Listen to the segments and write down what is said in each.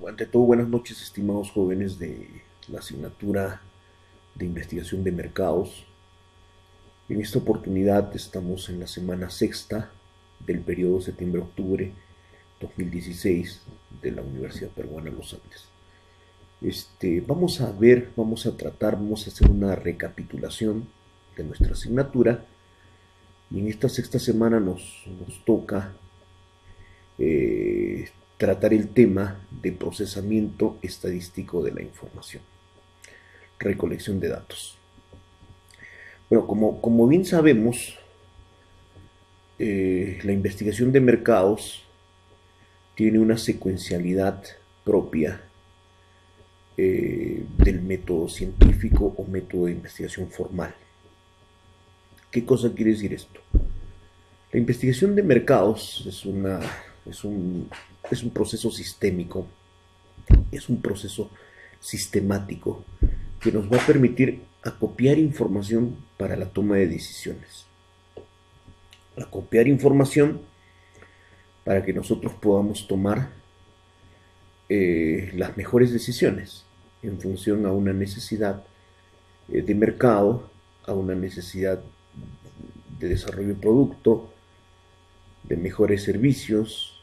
Ante todo, buenas noches, estimados jóvenes de la asignatura de investigación de mercados. En esta oportunidad estamos en la semana sexta del periodo septiembre-octubre 2016 de la Universidad Peruana Los Andes. Vamos a hacer una recapitulación de nuestra asignatura y en esta sexta semana nos toca tratar el tema de procesamiento estadístico de la información, recolección de datos. Bueno, como bien sabemos, la investigación de mercados tiene una secuencialidad propia del método científico o método de investigación formal. ¿Qué cosa quiere decir esto? La investigación de mercados es un proceso sistémico, es un proceso sistemático que nos va a permitir acopiar información para la toma de decisiones. Acopiar información para que nosotros podamos tomar las mejores decisiones en función a una necesidad de mercado, a una necesidad de desarrollo de producto, de mejores servicios,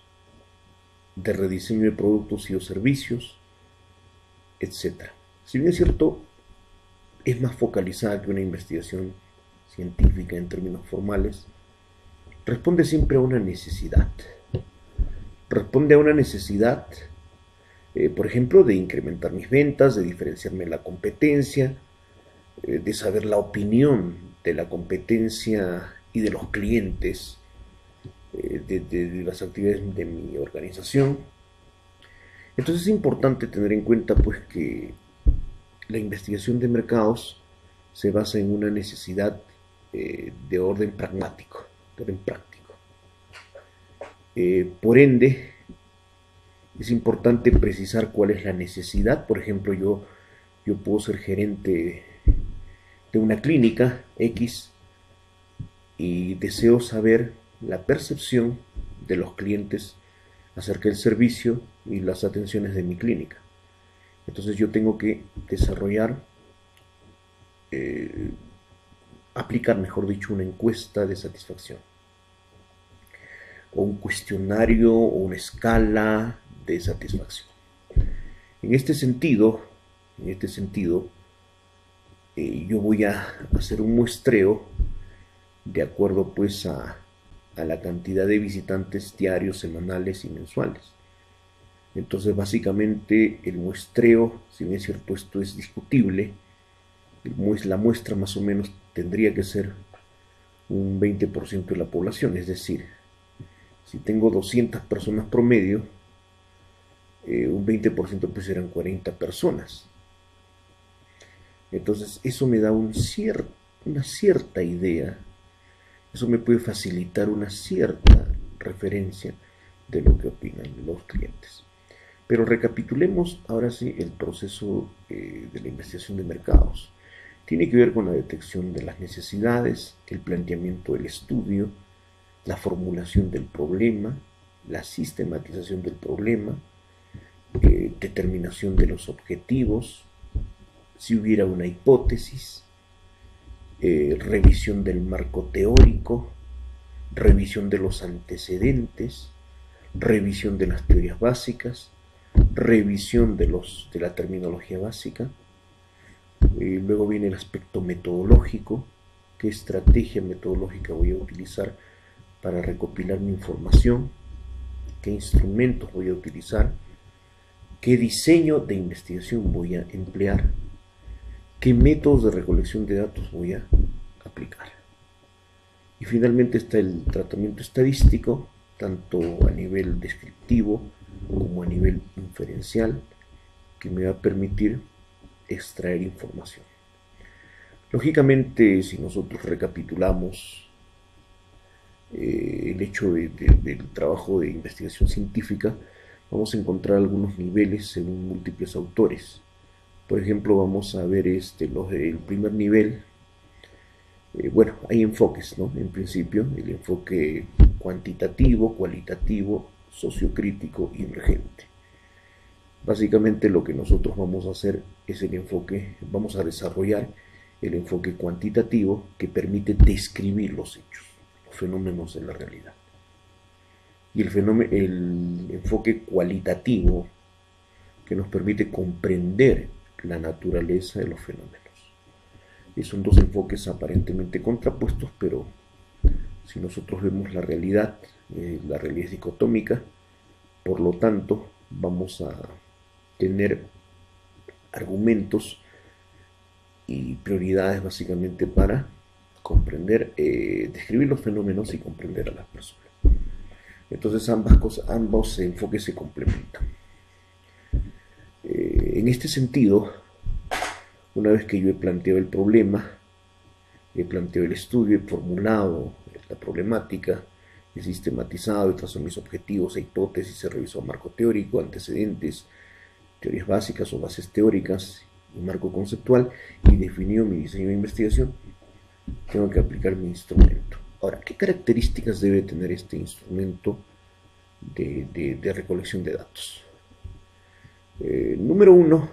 de rediseño de productos y o servicios, etc. Si bien es cierto, es más focalizada que una investigación científica en términos formales, responde siempre a una necesidad. Responde a una necesidad, por ejemplo, de incrementar mis ventas, de diferenciarme de la competencia, de saber la opinión de la competencia y de los clientes de las actividades de mi organización. Entonces es importante tener en cuenta pues que la investigación de mercados se basa en una necesidad de orden pragmático, de orden práctico. Por ende, es importante precisar cuál es la necesidad. Por ejemplo, yo puedo ser gerente de una clínica X y deseo saber la percepción de los clientes acerca del servicio y las atenciones de mi clínica. Entonces yo tengo que desarrollar, aplicar, mejor dicho, una encuesta de satisfacción, o un cuestionario, o una escala de satisfacción. En este sentido, yo voy a hacer un muestreo de acuerdo pues a la cantidad de visitantes diarios, semanales y mensuales. Entonces básicamente el muestreo, si bien es cierto esto es discutible, la muestra más o menos tendría que ser un 20% de la población, es decir, si tengo 200 personas promedio, un 20% pues serán 40 personas. Entonces eso me da una cierta idea, eso me puede facilitar una cierta referencia de lo que opinan los clientes. Pero recapitulemos ahora sí el proceso de la investigación de mercados. Tiene que ver con la detección de las necesidades, el planteamiento del estudio, la formulación del problema, la sistematización del problema, determinación de los objetivos, si hubiera una hipótesis, revisión del marco teórico, revisión de los antecedentes, revisión de las teorías básicas, revisión de la terminología básica. Luego viene el aspecto metodológico, qué estrategia metodológica voy a utilizar para recopilar mi información, qué instrumentos voy a utilizar, qué diseño de investigación voy a emplear, qué métodos de recolección de datos voy a aplicar. Y finalmente está el tratamiento estadístico, tanto a nivel descriptivo como a nivel inferencial, que me va a permitir extraer información. Lógicamente, si nosotros recapitulamos el hecho del trabajo de investigación científica, vamos a encontrar algunos niveles según múltiples autores. Por ejemplo, vamos a ver el primer nivel. Bueno, hay enfoques, ¿no? En principio, el enfoque cuantitativo, cualitativo, sociocrítico y emergente. Básicamente lo que nosotros vamos a hacer es vamos a desarrollar el enfoque cuantitativo que permite describir los hechos, los fenómenos de la realidad. Y el enfoque cualitativo que nos permite comprender la naturaleza de los fenómenos. Y son dos enfoques aparentemente contrapuestos, pero si nosotros vemos la realidad es dicotómica, por lo tanto vamos a tener argumentos y prioridades básicamente para comprender, describir los fenómenos y comprender a las personas. Entonces ambos enfoques se complementan. En este sentido, una vez que yo he planteado el problema, he planteado el estudio, he formulado la problemática, he sistematizado, he trazado mis objetivos e hipótesis, he revisado marco teórico, antecedentes, teorías básicas o bases teóricas, un marco conceptual y definido mi diseño de investigación, tengo que aplicar mi instrumento. Ahora, ¿qué características debe tener este instrumento de recolección de datos? Número uno,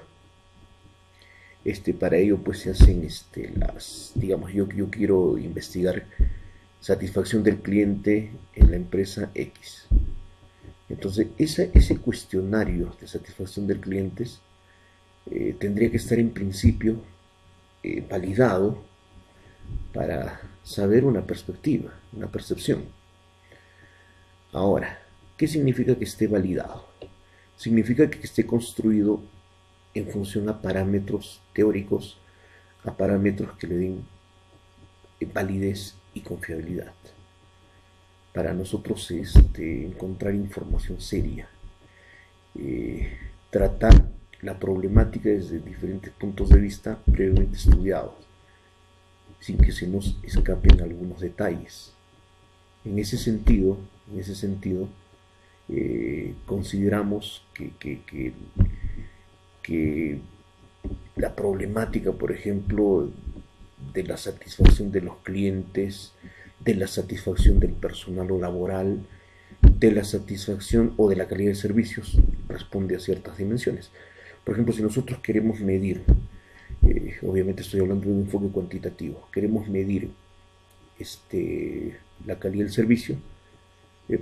para ello pues se hacen digamos, yo quiero investigar satisfacción del cliente en la empresa X. Entonces, ese cuestionario de satisfacción del cliente tendría que estar en principio validado para saber una perspectiva, una percepción. Ahora, ¿qué significa que esté validado? Significa que esté construido en función a parámetros teóricos, a parámetros que le den validez y confiabilidad. Para nosotros encontrar información seria, tratar la problemática desde diferentes puntos de vista previamente estudiados, sin que se nos escapen algunos detalles. En ese sentido, consideramos que la problemática, por ejemplo, de la satisfacción de los clientes, de la satisfacción del personal o laboral, de la satisfacción o de la calidad de servicios, responde a ciertas dimensiones. Por ejemplo, si nosotros queremos medir, obviamente estoy hablando de un enfoque cuantitativo, queremos medir la calidad del servicio,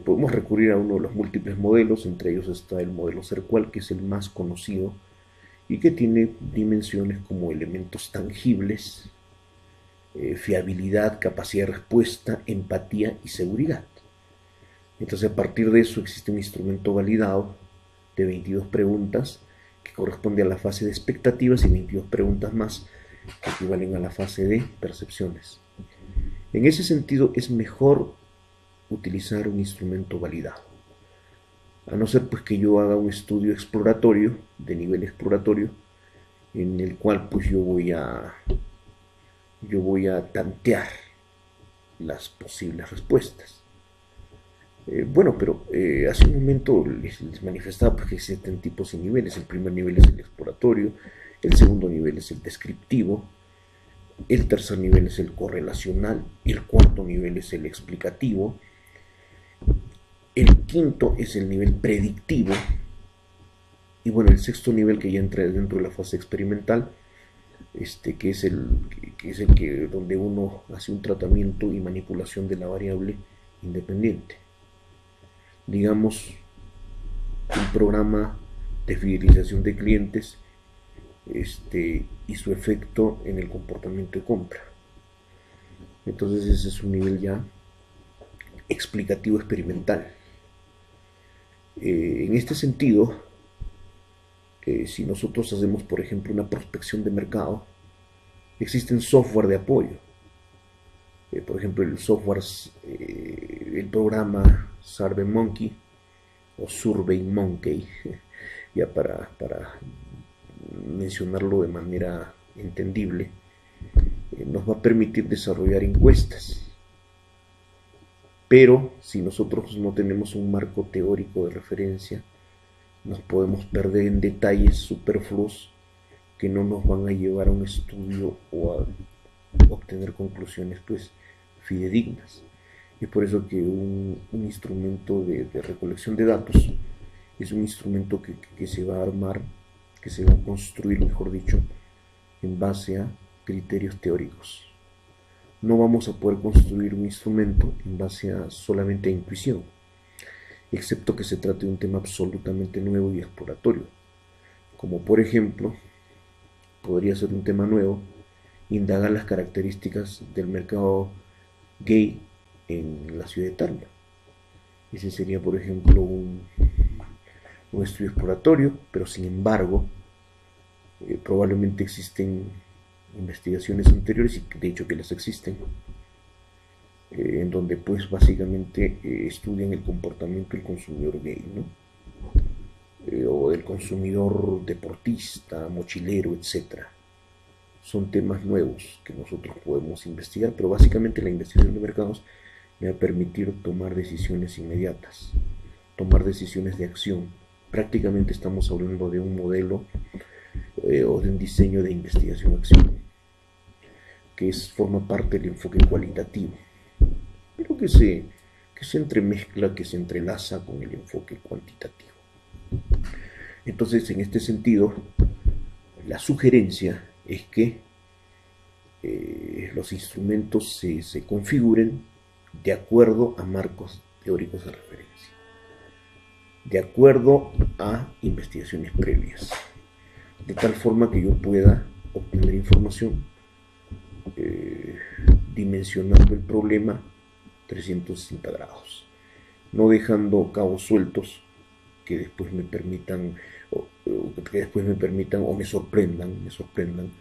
podemos recurrir a uno de los múltiples modelos, entre ellos está el modelo CERCUAL, que es el más conocido y que tiene dimensiones como elementos tangibles, fiabilidad, capacidad de respuesta, empatía y seguridad. Entonces, a partir de eso existe un instrumento validado de 22 preguntas que corresponde a la fase de expectativas y 22 preguntas más que equivalen a la fase de percepciones. En ese sentido, es mejor utilizar un instrumento validado, a no ser pues que yo haga un estudio exploratorio, de nivel exploratorio, en el cual pues yo voy a tantear las posibles respuestas. Bueno, pero hace un momento les manifestaba pues, que existen tipos y niveles. El primer nivel es el exploratorio, el segundo nivel es el descriptivo, el tercer nivel es el correlacional, el cuarto nivel es el explicativo, el quinto es el nivel predictivo, y bueno, el sexto nivel, que ya entra dentro de la fase experimental, que es el que donde uno hace un tratamiento y manipulación de la variable independiente. Digamos, un programa de fidelización de clientes y su efecto en el comportamiento de compra. Entonces ese es un nivel ya explicativo experimental. En este sentido, si nosotros hacemos, por ejemplo, una prospección de mercado, existen software de apoyo. Por ejemplo, el programa SurveyMonkey o SurveyMonkey, ya para mencionarlo de manera entendible, nos va a permitir desarrollar encuestas. Pero si nosotros no tenemos un marco teórico de referencia, nos podemos perder en detalles superfluos que no nos van a llevar a un estudio o a obtener conclusiones pues fidedignas. Es por eso que un instrumento de recolección de datos es un instrumento que se va a armar, que se va a construir, mejor dicho, en base a criterios teóricos. No vamos a poder construir un instrumento en base a solamente a intuición, excepto que se trate de un tema absolutamente nuevo y exploratorio, como por ejemplo, podría ser un tema nuevo, indagar las características del mercado gay en la ciudad de Tacna. Ese sería, por ejemplo, un estudio exploratorio, pero sin embargo, probablemente existen investigaciones anteriores, y de hecho que las existen, en donde pues básicamente estudian el comportamiento del consumidor gay, ¿no? O del consumidor deportista, mochilero, etcétera. Son temas nuevos que nosotros podemos investigar, pero básicamente la investigación de mercados me va a permitir tomar decisiones inmediatas, tomar decisiones de acción. Prácticamente estamos hablando de un modelo o de un diseño de investigación-acción, que forma parte del enfoque cualitativo, pero que se entremezcla, que se entrelaza con el enfoque cuantitativo. Entonces, en este sentido, la sugerencia es que los instrumentos se configuren de acuerdo a marcos teóricos de referencia, de acuerdo a investigaciones previas, de tal forma que yo pueda obtener información dimensionando el problema 360 grados, no dejando cabos sueltos que después me permitan o me sorprendan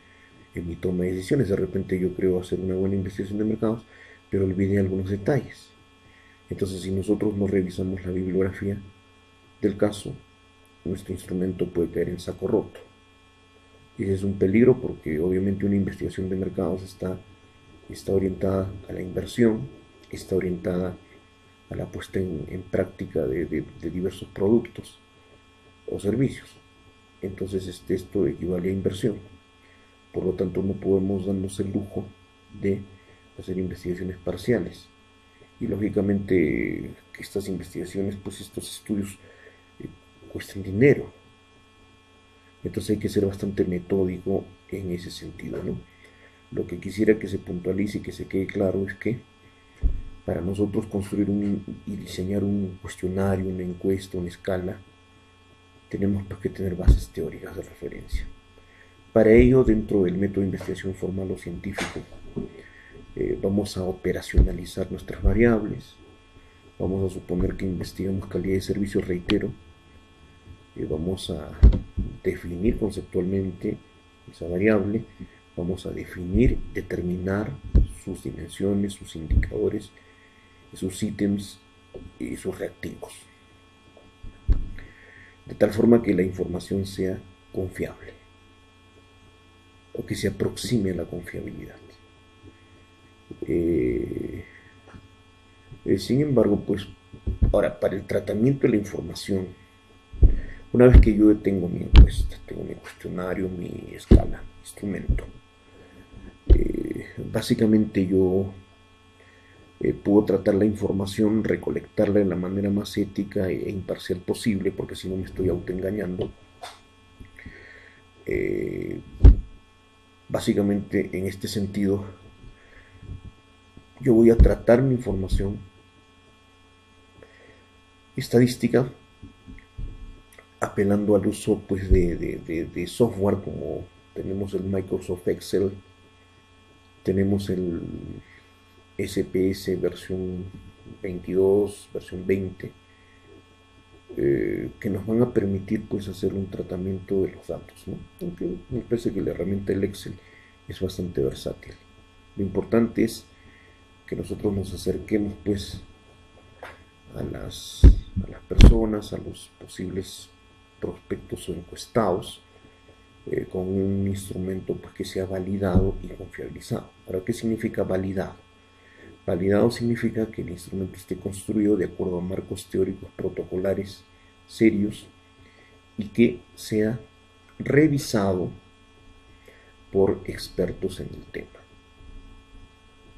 en mi toma de decisiones. De repente yo creo hacer una buena investigación de mercados, pero olvidé algunos detalles. Entonces, si nosotros no revisamos la bibliografía del caso, nuestro instrumento puede caer en saco roto. Y ese es un peligro, porque obviamente una investigación de mercados está orientada a la inversión, está orientada a la puesta en práctica de diversos productos o servicios. Entonces esto equivale a inversión. Por lo tanto, no podemos darnos el lujo de hacer investigaciones parciales. Y lógicamente que estas investigaciones, pues estos estudios cuestan dinero. Entonces hay que ser bastante metódico en ese sentido, ¿no? Lo que quisiera que se puntualice y que se quede claro es que para nosotros construir y diseñar un cuestionario, una encuesta, una escala, tenemos que tener bases teóricas de referencia. Para ello, dentro del método de investigación formal o científico, vamos a operacionalizar nuestras variables, vamos a suponer que investigamos calidad de servicio, reitero, vamos a definir conceptualmente esa variable, vamos a definir, determinar sus dimensiones, sus indicadores, sus ítems y sus reactivos, de tal forma que la información sea confiable o que se aproxime a la confiabilidad. Sin embargo, pues ahora, para el tratamiento de la información, una vez que yo tengo mi encuesta, tengo mi cuestionario, mi escala, instrumento, básicamente yo puedo tratar la información, recolectarla de la manera más ética e imparcial posible, porque si no me estoy autoengañando. Básicamente, en este sentido, yo voy a tratar mi información estadística apelando al uso pues, de software como tenemos el Microsoft Excel, tenemos el SPS versión 22, versión 20, que nos van a permitir pues hacer un tratamiento de los datos, ¿no? Aunque me parece que la herramienta del Excel es bastante versátil. Lo importante es que nosotros nos acerquemos pues a las personas, a los posibles prospectos o encuestados, con un instrumento pues, que sea validado y confiabilizado. Ahora, ¿qué significa validado? Validado significa que el instrumento esté construido de acuerdo a marcos teóricos protocolares serios y que sea revisado por expertos en el tema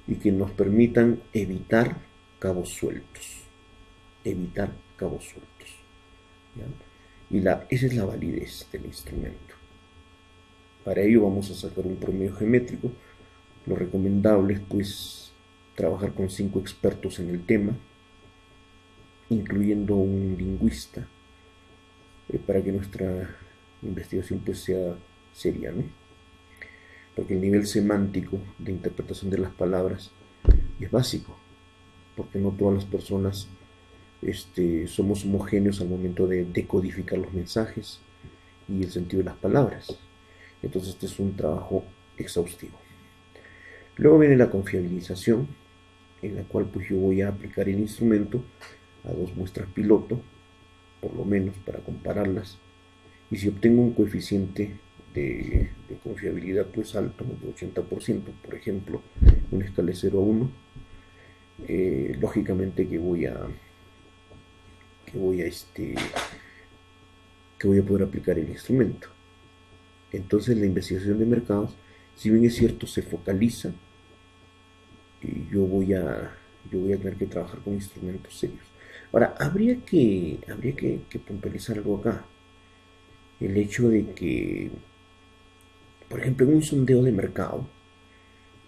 y que nos permitan evitar cabos sueltos. ¿Ya? Y esa es la validez del instrumento. Para ello vamos a sacar un promedio geométrico. Lo recomendable es pues trabajar con 5 expertos en el tema, incluyendo un lingüista, para que nuestra investigación pues sea seria, ¿no? Porque el nivel semántico de interpretación de las palabras es básico, porque no todas las personas somos homogéneos al momento de decodificar los mensajes y el sentido de las palabras. Entonces este es un trabajo exhaustivo. Luego viene la confiabilización, en la cual pues yo voy a aplicar el instrumento a 2 muestras piloto, por lo menos para compararlas, y si obtengo un coeficiente de confiabilidad pues alto, de 80%, por ejemplo, una escala de 0 a 1, lógicamente que voy a poder aplicar el instrumento. Entonces la investigación de mercados, si bien es cierto, se focaliza, yo voy a tener que trabajar con instrumentos serios. Ahora, habría que puntualizar algo acá. El hecho de que, por ejemplo, en un sondeo de mercado,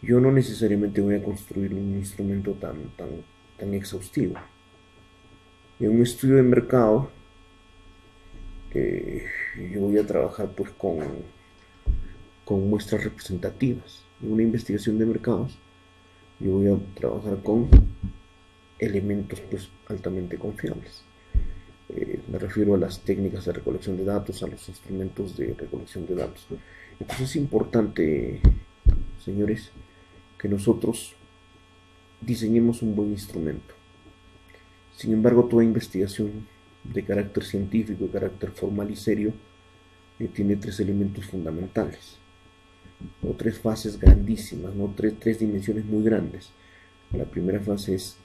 yo no necesariamente voy a construir un instrumento tan exhaustivo. En un estudio de mercado, yo voy a trabajar pues con muestras representativas. En una investigación de mercados, yo voy a trabajar con elementos pues altamente confiables. Me refiero a las técnicas de recolección de datos, a los instrumentos de recolección de datos. Entonces es importante, señores, que nosotros diseñemos un buen instrumento. Sin embargo, toda investigación de carácter científico, de carácter formal y serio, tiene 3 elementos fundamentales, o 3 fases grandísimas, ¿no? tres dimensiones muy grandes. La primera fase es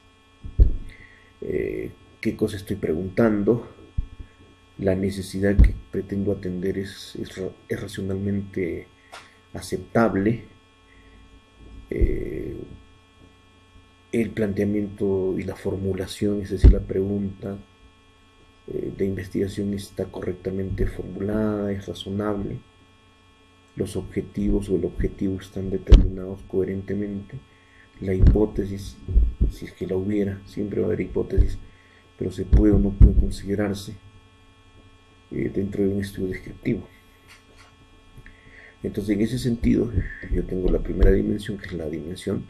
qué cosa estoy preguntando, la necesidad que pretendo atender es racionalmente aceptable, el planteamiento y la formulación, es decir, la pregunta de investigación está correctamente formulada, es razonable, los objetivos o el objetivo están determinados coherentemente, la hipótesis, si es que la hubiera, siempre va a haber hipótesis, pero se puede o no puede considerarse dentro de un estudio descriptivo. Entonces, en ese sentido, yo tengo la primera dimensión, que es la dimensión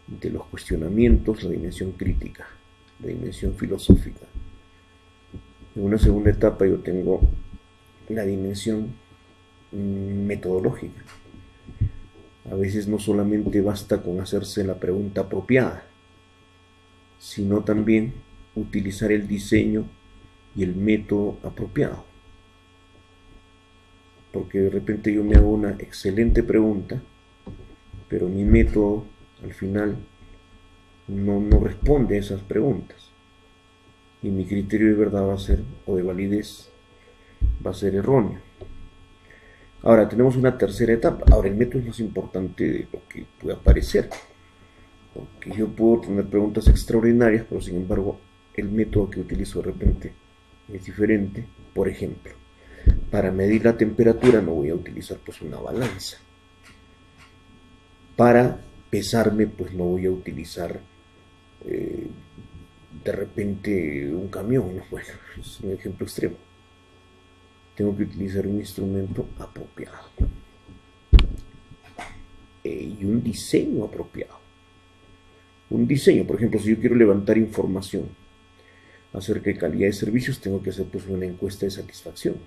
de los cuestionamientos, la dimensión crítica, la dimensión filosófica. En una segunda etapa yo tengo la dimensión metodológica. A veces no solamente basta con hacerse la pregunta apropiada, sino también utilizar el diseño y el método apropiado. Porque de repente yo me hago una excelente pregunta, pero mi método al final no responde a esas preguntas. Y mi criterio de verdad va a ser, o de validez, va a ser erróneo. Ahora tenemos una tercera etapa. Ahora el método es más importante de lo que pueda parecer, porque yo puedo tener preguntas extraordinarias, pero sin embargo el método que utilizo de repente es diferente. Por ejemplo, para medir la temperatura no voy a utilizar pues una balanza. Para pesarme pues no voy a utilizar de repente un camión, ¿no? Bueno, es un ejemplo extremo. Tengo que utilizar un instrumento apropiado y un diseño apropiado. Un diseño, por ejemplo, si yo quiero levantar información acerca de calidad de servicios, tengo que hacer pues una encuesta de satisfacción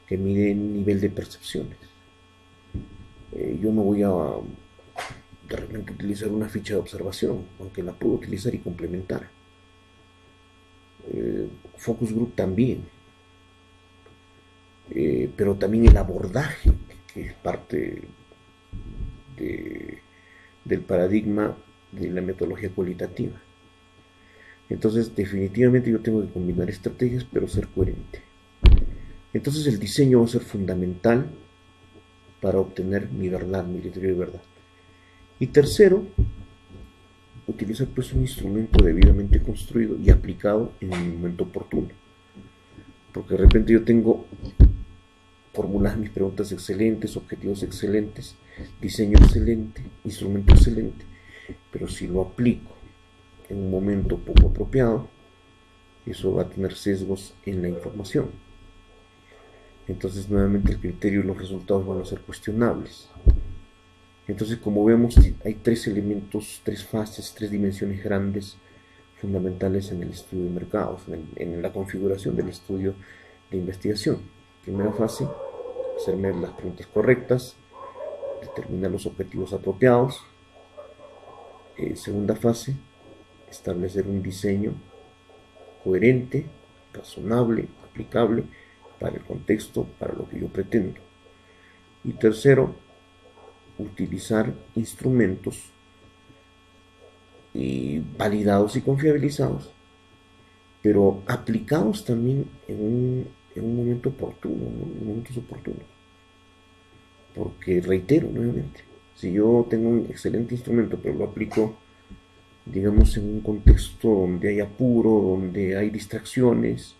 que mide el nivel de percepciones. Yo no voy a de repente utilizar una ficha de observación, aunque la puedo utilizar y complementar. Focus group también, pero también el abordaje, que es parte del paradigma de la metodología cualitativa. Entonces definitivamente yo tengo que combinar estrategias, pero ser coherente. Entonces el diseño va a ser fundamental para obtener mi verdad, mi criterio de verdad. Y tercero, utilizar pues un instrumento debidamente construido y aplicado en el momento oportuno. porque de repente yo tengo formuladas mis preguntas excelentes, objetivos excelentes, diseño excelente, instrumento excelente, pero si lo aplico en un momento poco apropiado, eso va a tener sesgos en la información. Entonces nuevamente el criterio y los resultados van a ser cuestionables. Entonces, como vemos, hay tres elementos, tres fases, tres dimensiones grandes fundamentales en el estudio de mercados, en la configuración del estudio de investigación. Primera fase, hacerme las preguntas correctas, determinar los objetivos apropiados. Segunda fase, establecer un diseño coherente, razonable, aplicable para el contexto, para lo que yo pretendo. Y tercero, utilizar instrumentos validados y confiabilizados, pero aplicados también en un momento oportuno, ¿no? En momentos oportunos. Porque reitero nuevamente, si yo tengo un excelente instrumento, pero lo aplico, digamos, en un contexto donde hay apuro, donde hay distracciones,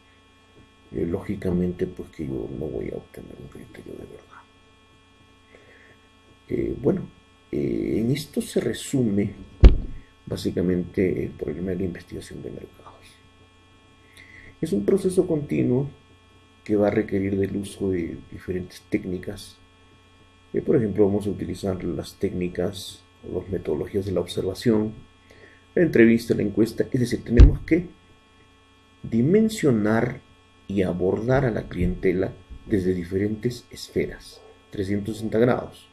lógicamente, pues que yo no voy a obtener un criterio de verdad. Bueno, en esto se resume básicamente el problema de la investigación de mercados. Es un proceso continuo que va a requerir del uso de diferentes técnicas. Por ejemplo, vamos a utilizar las técnicas o las metodologías de la observación, la entrevista, la encuesta. Es decir, tenemos que dimensionar y abordar a la clientela desde diferentes esferas, 360 grados.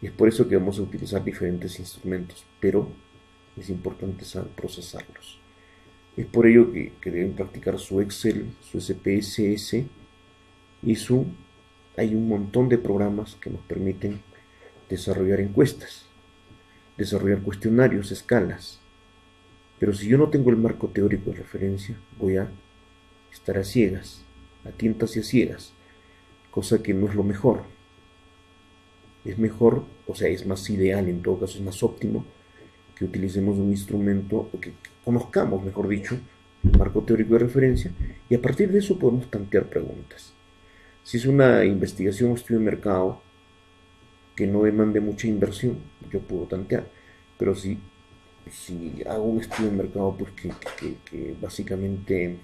Y es por eso que vamos a utilizar diferentes instrumentos, pero es importante saber procesarlos. Es por ello que deben practicar su Excel, su SPSS y hay un montón de programas que nos permiten desarrollar encuestas, desarrollar cuestionarios, escalas. Pero si yo no tengo el marco teórico de referencia, voy a estar a ciegas, a tientas y a ciegas, cosa que no es lo mejor. Es mejor, o sea, es más ideal, en todo caso es más óptimo que utilicemos un instrumento, o que conozcamos, mejor dicho, el marco teórico de referencia, y a partir de eso podemos plantear preguntas. Si es una investigación o estudio de mercado que no demande mucha inversión, yo puedo tantear, pero si hago un estudio de mercado pues que básicamente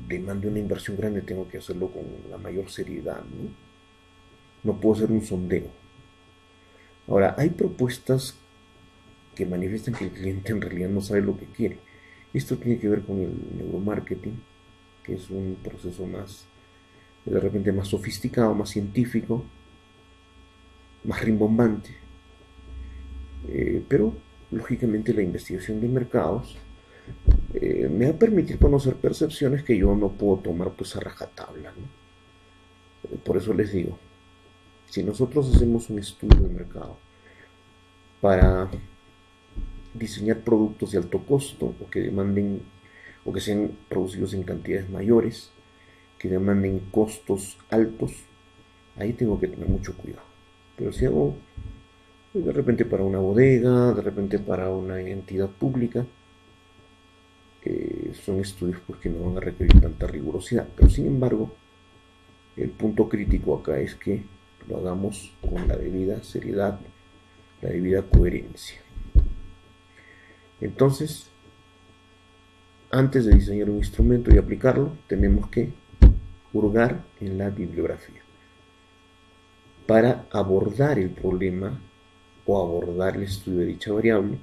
demande una inversión grande, tengo que hacerlo con la mayor seriedad, ¿no? No puedo hacer un sondeo. Ahora, hay propuestas que manifiestan que el cliente en realidad no sabe lo que quiere. Esto tiene que ver con el neuromarketing, que es un proceso más, de repente más sofisticado, más científico, más rimbombante. Pero, lógicamente, la investigación de mercados me va a permitir conocer percepciones que yo no puedo tomar pues a rajatabla, ¿no? Por eso les digo, si nosotros hacemos un estudio de mercado para diseñar productos de alto costo o que demanden o que sean producidos en cantidades mayores, que demanden costos altos, ahí tengo que tener mucho cuidado. Pero si hago de repente para una bodega, de repente para una entidad pública, son estudios pues, que no van a requerir tanta rigurosidad. Pero sin embargo, el punto crítico acá es que lo hagamos con la debida seriedad, la debida coherencia. Entonces, antes de diseñar un instrumento y aplicarlo, tenemos que hurgar en la bibliografía para abordar el problema o abordar el estudio de dicha variable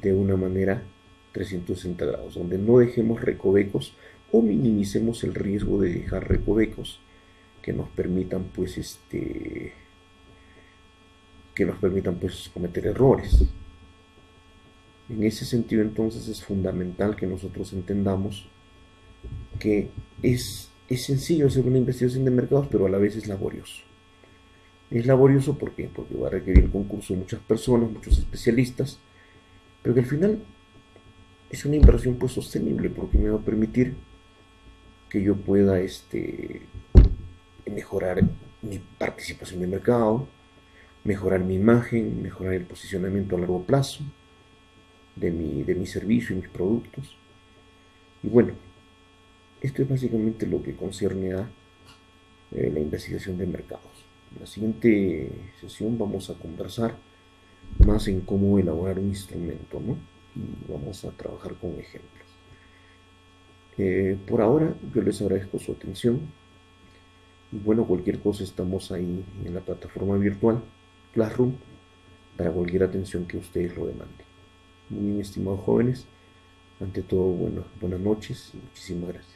de una manera 360 grados, donde no dejemos recovecos o minimicemos el riesgo de dejar recovecos que nos permitan pues cometer errores. En ese sentido, entonces, es fundamental que nosotros entendamos que es sencillo hacer una investigación de mercados, pero a la vez es laborioso. Es laborioso ¿por qué? Porque va a requerir el concurso de muchas personas, muchos especialistas, pero que al final es una inversión pues sostenible, porque me va a permitir que yo pueda mejorar mi participación de mercado, mejorar mi imagen, mejorar el posicionamiento a largo plazo de mi servicio y mis productos. Y bueno, esto es básicamente lo que concierne a la investigación de mercados. En la siguiente sesión vamos a conversar más en cómo elaborar un instrumento, ¿no? Y vamos a trabajar con ejemplos. Por ahora yo les agradezco su atención y bueno, cualquier cosa estamos ahí en la plataforma virtual Classroom para cualquier atención que ustedes lo demanden. Muy bien, estimados jóvenes, ante todo, bueno, buenas noches y muchísimas gracias.